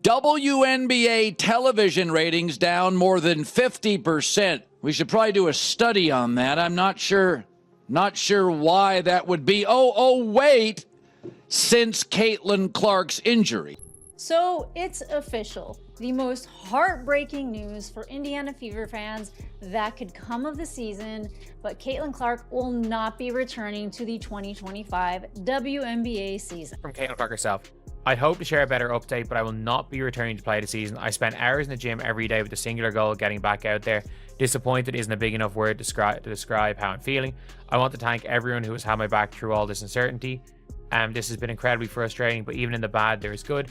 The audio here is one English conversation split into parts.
WNBA television ratings down more than 50%. We should probably do a study on that. I'm not sure why that would be. Wait, since Caitlin Clark's injury. So it's official. The most heartbreaking news for Indiana Fever fans that could come of the season, but Caitlin Clark will not be returning to the 2025 WNBA season. From Caitlin Clark herself. I'd hope to share a better update, but I will not be returning to play the season. I spent hours in the gym every day with the singular goal of getting back out there. Disappointed isn't a big enough word to describe how I'm feeling. I want to thank everyone who has had my back through all this uncertainty. This has been incredibly frustrating, but even in the bad, there is good.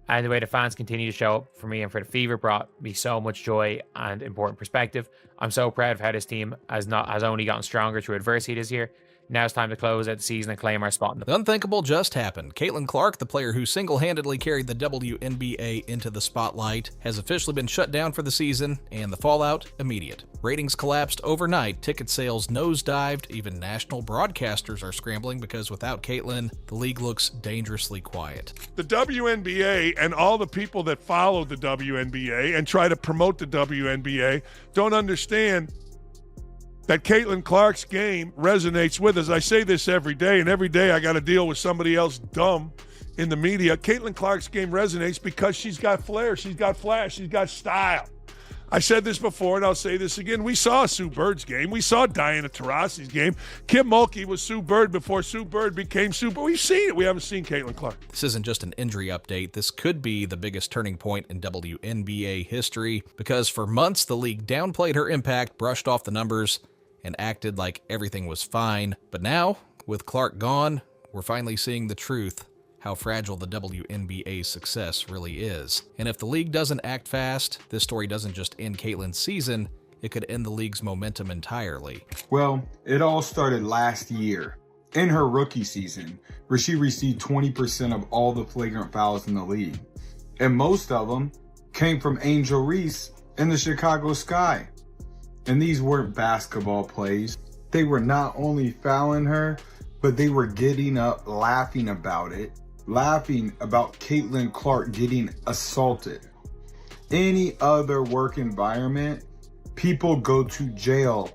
And the way the fans continue to show up for me and for the Fever brought me so much joy and important perspective. I'm so proud of how this team has only gotten stronger through adversity this year. Now it's time to close out the season and claim our spot in The unthinkable just happened. Caitlin Clark, the player who single-handedly carried the WNBA into the spotlight, has officially been shut down for the season, and the fallout immediate. Ratings collapsed overnight, ticket sales nosedived, even national broadcasters are scrambling because without Caitlin, the league looks dangerously quiet. The WNBA and all the people that follow the WNBA and try to promote the WNBA don't understand that Caitlin Clark's game resonates with us. I say this every day, and every day I got to deal with somebody else dumb in the media. Caitlin Clark's game resonates because she's got flair, she's got flash, she's got style. I said this before, and I'll say this again. We saw Sue Bird's game. We saw Diana Taurasi's game. Kim Mulkey was Sue Bird before Sue Bird became Sue Bird. We've seen it. We haven't seen Caitlin Clark. This isn't just an injury update. This could be the biggest turning point in WNBA history because for months the league downplayed her impact, brushed off the numbers, and acted like everything was fine. But now, with Clark gone, we're finally seeing the truth, how fragile the WNBA's success really is. And if the league doesn't act fast, this story doesn't just end Caitlin's season, it could end the league's momentum entirely. Well, it all started last year, in her rookie season, where she received 20% of all the flagrant fouls in the league. And most of them came from Angel Reese in the Chicago Sky. And these weren't basketball plays. They were not only fouling her, but they were getting up, laughing about it, laughing about Caitlin Clark getting assaulted. Any other work environment, people go to jail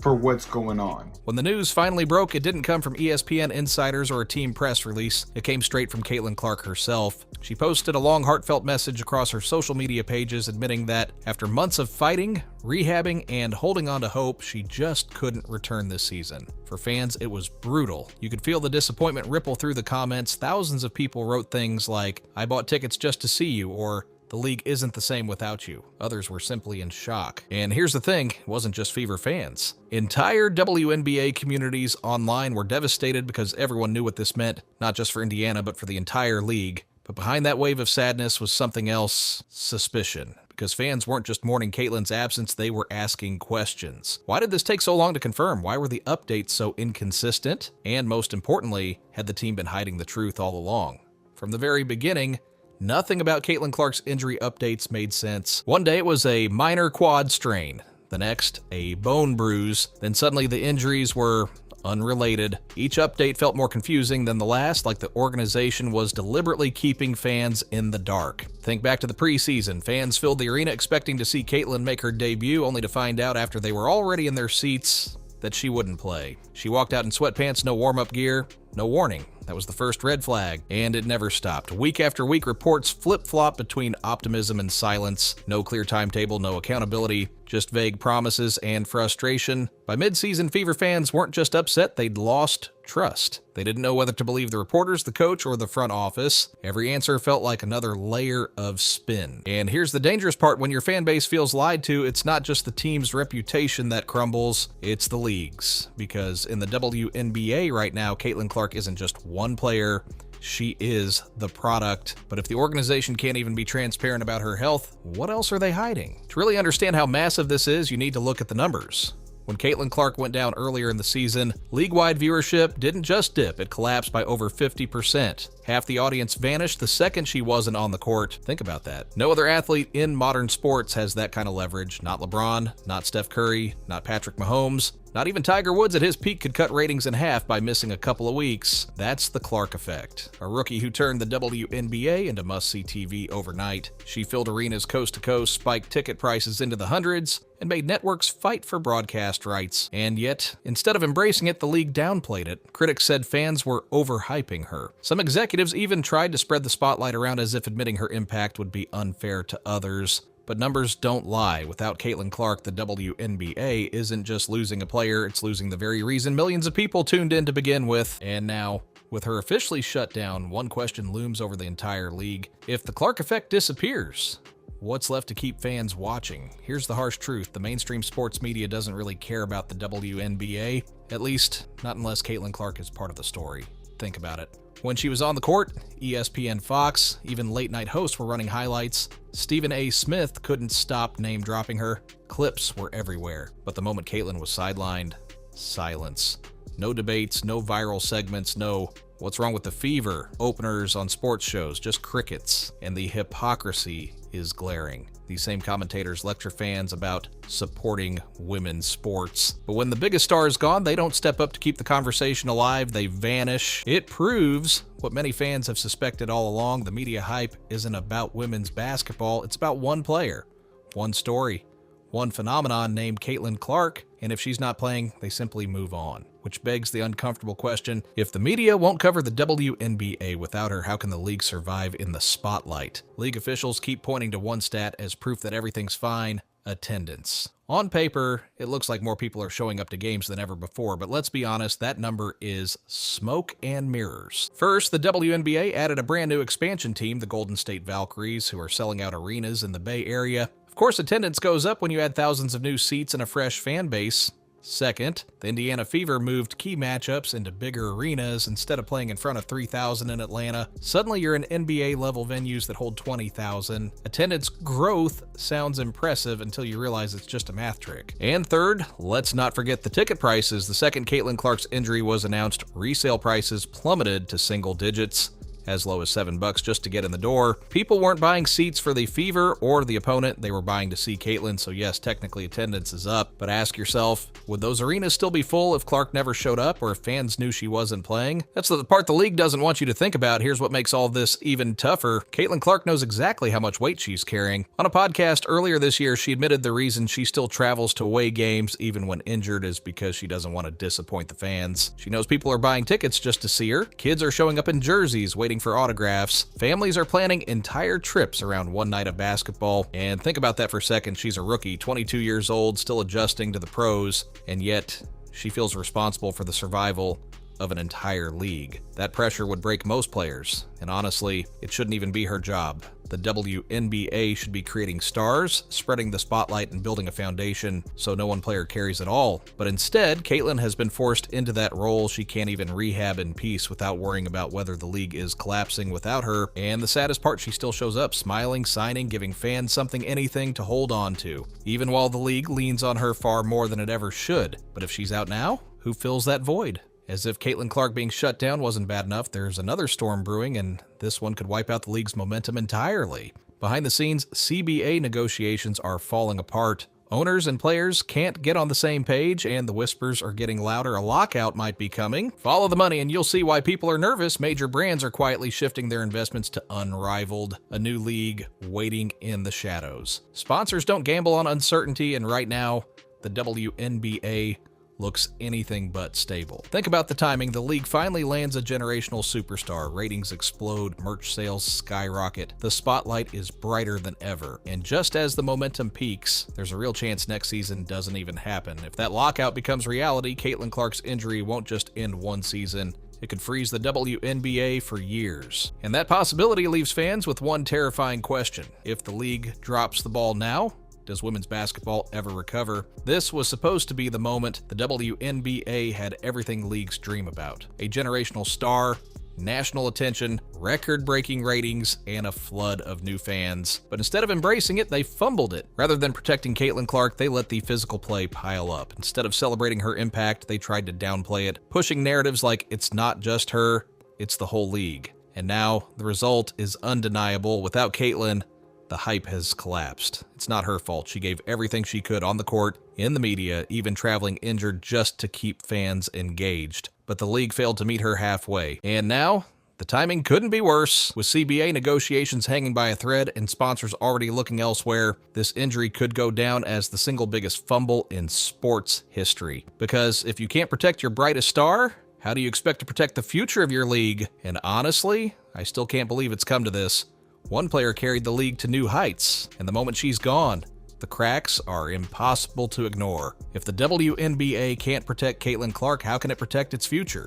for what's going on. When the news finally broke, it didn't come from ESPN insiders or a team press release. It came straight from Caitlin Clark herself. She posted a long, heartfelt message across her social media pages admitting that after months of fighting, rehabbing, and holding on to hope, she just couldn't return this season. For fans, it was brutal. You could feel the disappointment ripple through the comments. Thousands of people wrote things like, "I bought tickets just to see you," or "The league isn't the same without you." Others were simply in shock. And here's the thing, it wasn't just Fever fans. Entire WNBA communities online were devastated because everyone knew what this meant, not just for Indiana, but for the entire league. But behind that wave of sadness was something else: suspicion. Because fans weren't just mourning Caitlin's absence, they were asking questions. Why did this take so long to confirm? Why were the updates so inconsistent? And most importantly, had the team been hiding the truth all along? From the very beginning, nothing about Caitlin Clark's injury updates made sense. One day it was a minor quad strain, the next a bone bruise, then suddenly the injuries were unrelated. Each update felt more confusing than the last, like the organization was deliberately keeping fans in the dark. Think back to the preseason. Fans filled the arena expecting to see Caitlin make her debut, only to find out after they were already in their seats that she wouldn't play. She walked out in sweatpants, no warm-up gear, no warning. That was the first red flag, and it never stopped. Week after week, reports flip-flop between optimism and silence. No clear timetable, no accountability, just vague promises and frustration. By mid-season, Fever fans weren't just upset, they'd lost trust. They didn't know whether to believe the reporters, the coach, or the front office. Every answer felt like another layer of spin. And here's the dangerous part: when your fan base feels lied to, it's not just the team's reputation that crumbles, it's the league's. Because in the WNBA right now, Caitlin Clark isn't just one player, she is the product. But if the organization can't even be transparent about her health, what else are they hiding? To really understand how massive this is, you need to look at the numbers. When Caitlin Clark went down earlier in the season, league-wide viewership didn't just dip, it collapsed by over 50%. Half the audience vanished the second she wasn't on the court. Think about that. No other athlete in modern sports has that kind of leverage. Not LeBron, not Steph Curry, not Patrick Mahomes. Not even Tiger Woods at his peak could cut ratings in half by missing a couple of weeks. That's the Clark effect. A rookie who turned the WNBA into must-see TV overnight. She filled arenas coast to coast, spiked ticket prices into the hundreds, and made networks fight for broadcast rights. And yet, instead of embracing it, the league downplayed it. Critics said fans were overhyping her. Some executives even tried to spread the spotlight around as if admitting her impact would be unfair to others. But numbers don't lie. Without Caitlin Clark, the WNBA isn't just losing a player, it's losing the very reason millions of people tuned in to begin with. And now, with her officially shut down, one question looms over the entire league. If the Clark effect disappears, what's left to keep fans watching? Here's the harsh truth. The mainstream sports media doesn't really care about the WNBA. At least, not unless Caitlin Clark is part of the story. Think about it. When she was on the court, ESPN, Fox, even late-night hosts were running highlights. Stephen A. Smith couldn't stop name-dropping her. Clips were everywhere. But the moment Caitlin was sidelined, silence. No debates, no viral segments, no "what's wrong with the fever" openers on sports shows, just crickets. And the hypocrisy is glaring. These same commentators lecture fans about supporting women's sports. But when the biggest star is gone, they don't step up to keep the conversation alive, they vanish. It proves what many fans have suspected all along. The media hype isn't about women's basketball, it's about one player, one story, one phenomenon named Caitlin Clark, and if she's not playing, they simply move on. Which begs the uncomfortable question, if the media won't cover the WNBA without her, how can the league survive in the spotlight? League officials keep pointing to one stat as proof that everything's fine: attendance. On paper, it looks like more people are showing up to games than ever before, but let's be honest, that number is smoke and mirrors. First, the WNBA added a brand new expansion team, the Golden State Valkyries, who are selling out arenas in the Bay Area. Of course, attendance goes up when you add thousands of new seats and a fresh fan base. Second, the Indiana Fever moved key matchups into bigger arenas. Instead of playing in front of 3,000 in Atlanta, suddenly you're in NBA-level venues that hold 20,000. Attendance growth sounds impressive until you realize it's just a math trick. And third, let's not forget the ticket prices. The second Caitlin Clark's injury was announced, resale prices plummeted to single digits, as low as $7 just to get in the door. People weren't buying seats for the Fever or the opponent, they were buying to see Caitlin, so yes, technically attendance is up. But ask yourself, would those arenas still be full if Clark never showed up or if fans knew she wasn't playing? That's the part the league doesn't want you to think about. Here's what makes all this even tougher. Caitlin Clark knows exactly how much weight she's carrying. On a podcast earlier this year, she admitted the reason she still travels to away games even when injured is because she doesn't want to disappoint the fans. She knows people are buying tickets just to see her. Kids are showing up in jerseys waiting for autographs. Families are planning entire trips around one night of basketball. And think about that for a second. She's a rookie, 22 years old, still adjusting to the pros, and yet she feels responsible for the survival of an entire league. That pressure would break most players, and honestly, it shouldn't even be her job. The WNBA should be creating stars, spreading the spotlight, and building a foundation so no one player carries it all. But instead, Caitlin has been forced into that role. She can't even rehab in peace without worrying about whether the league is collapsing without her. And the saddest part, she still shows up, smiling, signing, giving fans something, anything to hold on to, even while the league leans on her far more than it ever should. But if she's out now, who fills that void? As if Caitlin Clark being shut down wasn't bad enough, there's another storm brewing, and this one could wipe out the league's momentum entirely. Behind the scenes, CBA negotiations are falling apart. Owners and players can't get on the same page, and the whispers are getting louder. A lockout might be coming. Follow the money, and you'll see why people are nervous. Major brands are quietly shifting their investments to unrivaled, a new league waiting in the shadows. Sponsors don't gamble on uncertainty, and right now, the WNBA looks anything but stable. Think about the timing. The league finally lands a generational superstar. Ratings explode, merch sales skyrocket. The spotlight is brighter than ever. And just as the momentum peaks, there's a real chance next season doesn't even happen. If that lockout becomes reality, Caitlin Clark's injury won't just end one season. It could freeze the WNBA for years. And that possibility leaves fans with one terrifying question. If the league drops the ball now, does women's basketball ever recover? This was supposed to be the moment the WNBA had everything leagues dream about. A generational star, national attention, record-breaking ratings, and a flood of new fans. But instead of embracing it, they fumbled it. Rather than protecting Caitlin Clark, they let the physical play pile up. Instead of celebrating her impact, they tried to downplay it, pushing narratives like it's not just her, it's the whole league. And now, the result is undeniable. Without Caitlin, the hype has collapsed. It's not her fault. She gave everything she could on the court, in the media, even traveling injured just to keep fans engaged. But the league failed to meet her halfway. And now, the timing couldn't be worse. With CBA negotiations hanging by a thread and sponsors already looking elsewhere, this injury could go down as the single biggest fumble in sports history. Because if you can't protect your brightest star, how do you expect to protect the future of your league? And honestly, I still can't believe it's come to this. One player carried the league to new heights, and the moment she's gone, the cracks are impossible to ignore. If the WNBA can't protect Caitlin Clark, how can it protect its future?